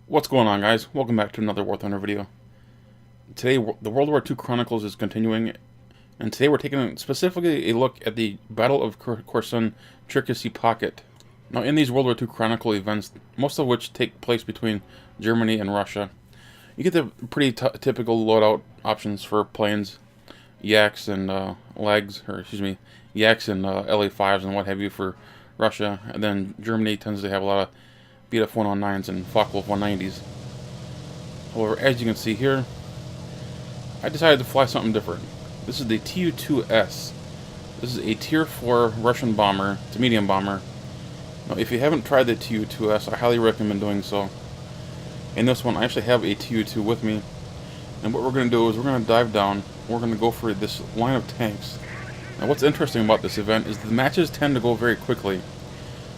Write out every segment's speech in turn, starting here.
What's going on, guys? Welcome back to another War Thunder video. Today, the World War II Chronicles is continuing, and today we're taking specifically a look at the Battle of Korsun-Cherkassy pocket. Now, in these World War II Chronicle events, most of which take place between Germany and Russia, you get the pretty typical loadout options for planes, Yaks and Yaks and LA-5s and what have you for Russia, and then Germany tends to have a lot of BF 109s and Focke-Wulf 190s. However, as you can see here, I decided to fly something different. This is the Tu-2S. This is a Tier 4 Russian bomber. It's a medium bomber. Now, if you haven't tried the Tu-2S, I highly recommend doing so. In this one, I actually have a Tu-2 with me. And what we're going to do is we're going to dive down. We're going to go for this line of tanks. Now, what's interesting about this event is the matches tend to go very quickly.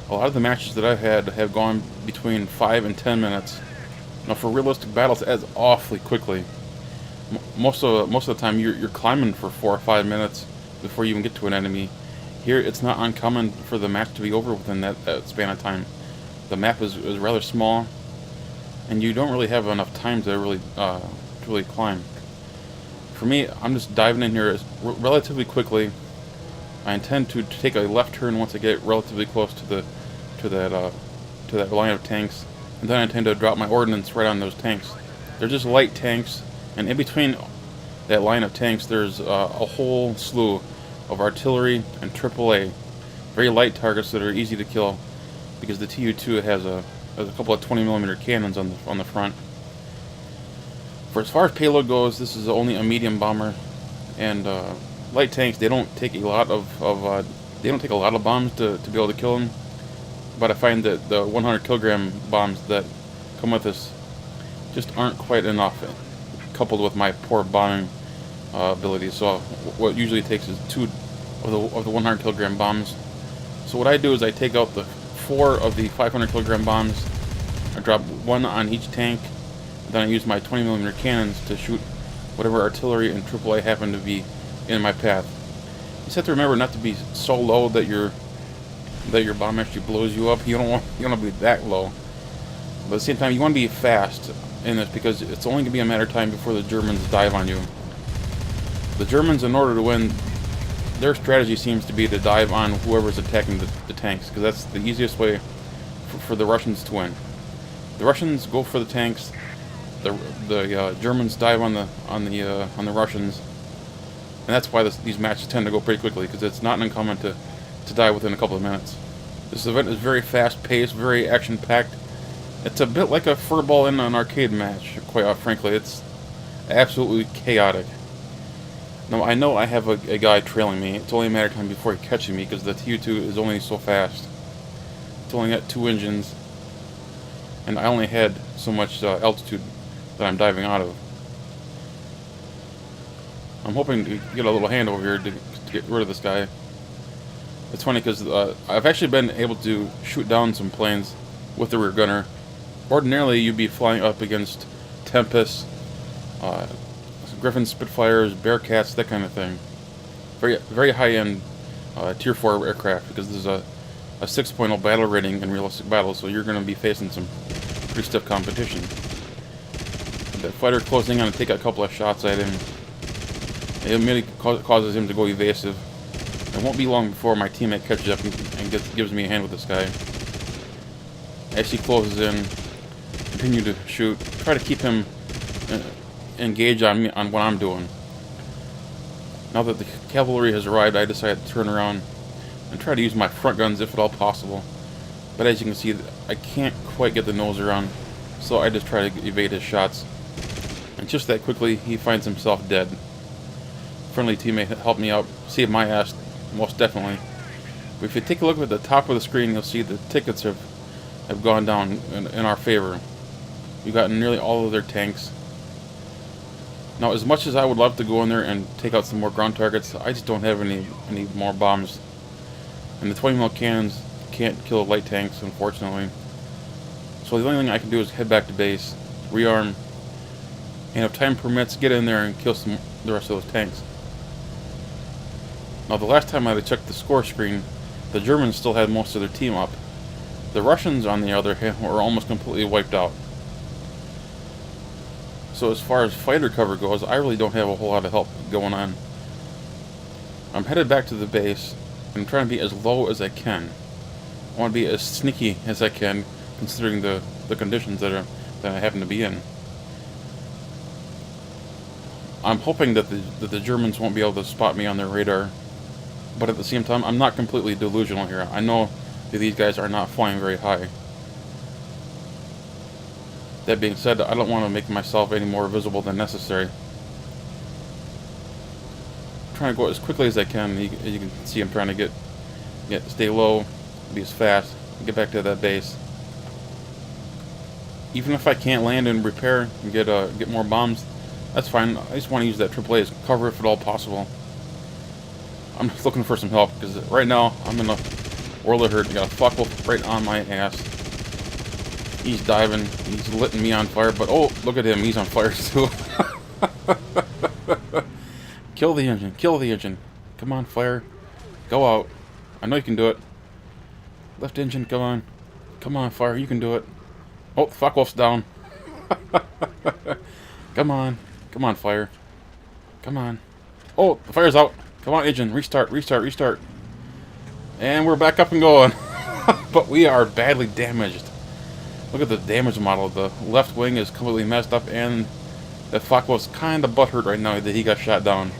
A lot of the matches that I've had have gone between 5 and 10 minutes. Now, for realistic battles, that's awfully quickly. Most of the time, you're climbing for 4 or 5 minutes before you even get to an enemy. Here, it's not uncommon for the match to be over within that span of time. The map is rather small, and you don't really have enough time to really climb. For me, I'm just diving in here relatively quickly. I intend to take a left turn once I get relatively close to that line of tanks, and then I intend to drop my ordnance right on those tanks. They're just light tanks, and in between that line of tanks, there's a whole slew of artillery and AAA, very light targets that are easy to kill, because the Tu-2 has a couple of 20mm cannons on the front. For as far as payload goes, this is only a medium bomber, and light tanks, they don't take a lot of bombs to be able to kill them. But I find that the 100kg bombs that come with this just aren't quite enough, coupled with my poor bombing abilities. So what usually takes is 2 of the 100kg bombs. So what I do is I take out the 4 of the 500kg bombs. I drop 1 on each tank. And then I use my 20mm cannons to shoot whatever artillery and AAA happen to be in my path. You just have to remember not to be so low that your bomb actually blows you up. You don't want to be that low. But at the same time, you want to be fast in this, because it's only going to be a matter of time before the Germans dive on you. The Germans, in order to win, their strategy seems to be to dive on whoever's attacking the tanks, because that's the easiest way for the Russians to win. The Russians go for the tanks. The Germans dive on the Russians, and that's why these matches tend to go pretty quickly, because it's not uncommon to die within a couple of minutes. This event is very fast-paced, very action-packed. It's a bit like a furball in an arcade match, quite frankly. It's absolutely chaotic. Now, I know I have a guy trailing me. It's only a matter of time before he catches me, because the Tu-2 is only so fast. It's only got 2 engines, and I only had so much altitude that I'm diving out of. I'm hoping to get a little hand over here to get rid of this guy. It's funny because I've actually been able to shoot down some planes with the rear gunner. Ordinarily, you'd be flying up against Tempests, Griffin Spitfires, Bearcats, that kind of thing. Very, very high-end Tier 4 aircraft, because there's a 6.0 battle rating in realistic battles, so you're going to be facing some pretty stiff competition. That fighter closing in and take a couple of shots at him, it immediately causes him to go evasive. It won't be long before my teammate catches up and gives me a hand with this guy. As he closes in, continue to shoot, try to keep him engaged on me, on what I'm doing. Now that the cavalry has arrived, I decided to turn around and try to use my front guns if at all possible. But as you can see, I can't quite get the nose around, so I just try to evade his shots. And just that quickly, he finds himself dead. Friendly teammate helped me out, saved my ass, most definitely. But if you take a look at the top of the screen, you'll see the tickets have gone down in our favor. We've gotten nearly all of their tanks. Now, as much as I would love to go in there and take out some more ground targets, I just don't have any more bombs. And the 20mm cannons can't kill light tanks, unfortunately. So the only thing I can do is head back to base, rearm, and if time permits, get in there and kill the rest of those tanks. Now, the last time I checked the score screen, the Germans still had most of their team up. The Russians, on the other hand, were almost completely wiped out. So as far as fighter cover goes, I really don't have a whole lot of help going on. I'm headed back to the base. I'm trying to be as low as I can. I want to be as sneaky as I can, considering the conditions that I happen to be in. I'm hoping that the Germans won't be able to spot me on their radar, but at the same time, I'm not completely delusional here. I know that these guys are not flying very high. That being said, I don't want to make myself any more visible than necessary. I'm trying to go as quickly as I can. You can see I'm trying to stay low, be as fast, get back to that base. Even if I can't land and repair and get more bombs, that's fine. I just want to use that AAA as cover if at all possible. I'm just looking for some help because right now I'm in a world of hurt. I got a Fractal right on my ass. He's diving. He's litting me on fire, but oh, look at him. He's on fire too. Kill the engine. Kill the engine. Come on, fire. Go out. I know you can do it. Left engine, come on. Come on, fire. You can do it. Oh, the Fractal's down. Come on. Come on, fire. Come on. Oh, the fire's out. Come on, engine. Restart, restart, restart. And we're back up and going. But we are badly damaged. Look at the damage model. The left wing is completely messed up, and the Fractal's kind of butthurt right now that he got shot down.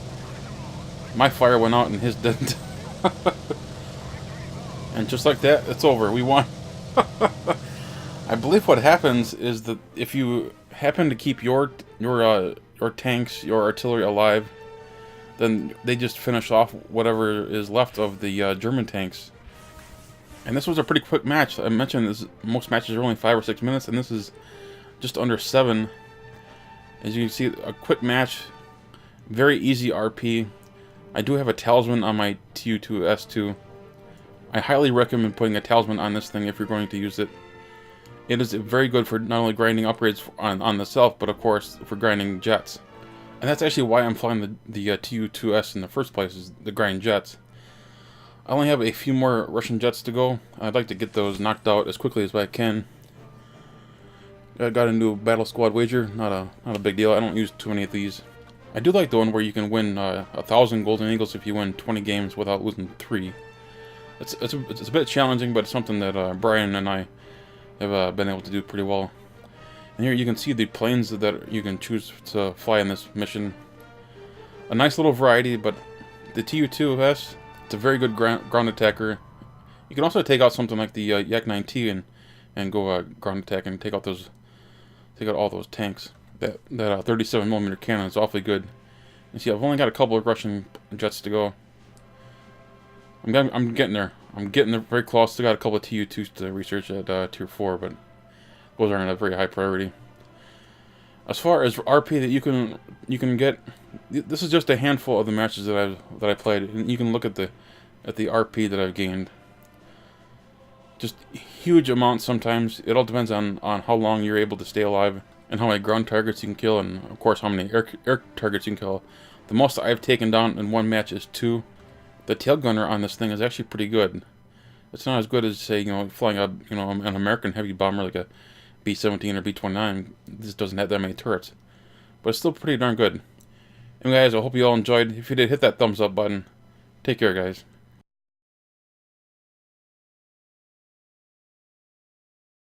My fire went out and his didn't. And just like that, it's over. We won. I believe what happens is that if you happen to keep your tanks, your artillery alive, then they just finish off whatever is left of the German tanks. And this was a pretty quick match. I mentioned this, most matches are only 5 or 6 minutes, and this is just under 7. As you can see, a quick match, very easy RP. I do have a Talisman on my Tu-2S too. I highly recommend putting a Talisman on this thing if you're going to use it. It is very good for not only grinding upgrades on the self, but of course for grinding jets. And that's actually why I'm flying the Tu-2S in the first place, is the grind jets. I only have a few more Russian jets to go. I'd like to get those knocked out as quickly as I can. I got a new battle squad wager, not a big deal. I don't use too many of these. I do like the one where you can win 1,000 golden eagles if you win 20 games without losing 3. It's a bit challenging, but it's something that Brian and I have been able to do pretty well. And here you can see the planes that you can choose to fly in this mission. A nice little variety, but the Tu-2S, it's a very good ground attacker. You can also take out something like the Yak-9T and go ground attack and take out all those tanks. That 37mm cannon is awfully good. You see, I've only got a couple of Russian jets to go. I'm getting there. I'm getting there very close. Still got a couple of Tu-2s to research at tier 4, but those aren't a very high priority. As far as RP that you can get, this is just a handful of the matches that I played, and you can look at the RP that I've gained. Just huge amounts sometimes. It all depends on how long you're able to stay alive, and how many ground targets you can kill, and of course how many air targets you can kill. The most I've taken down in one match is 2. The tail gunner on this thing is actually pretty good. It's not as good as, say, flying an American heavy bomber like a B-17 or B-29. This doesn't have that many turrets, but it's still pretty darn good. And guys, I hope you all enjoyed. If you did, hit that thumbs up button. Take care, guys.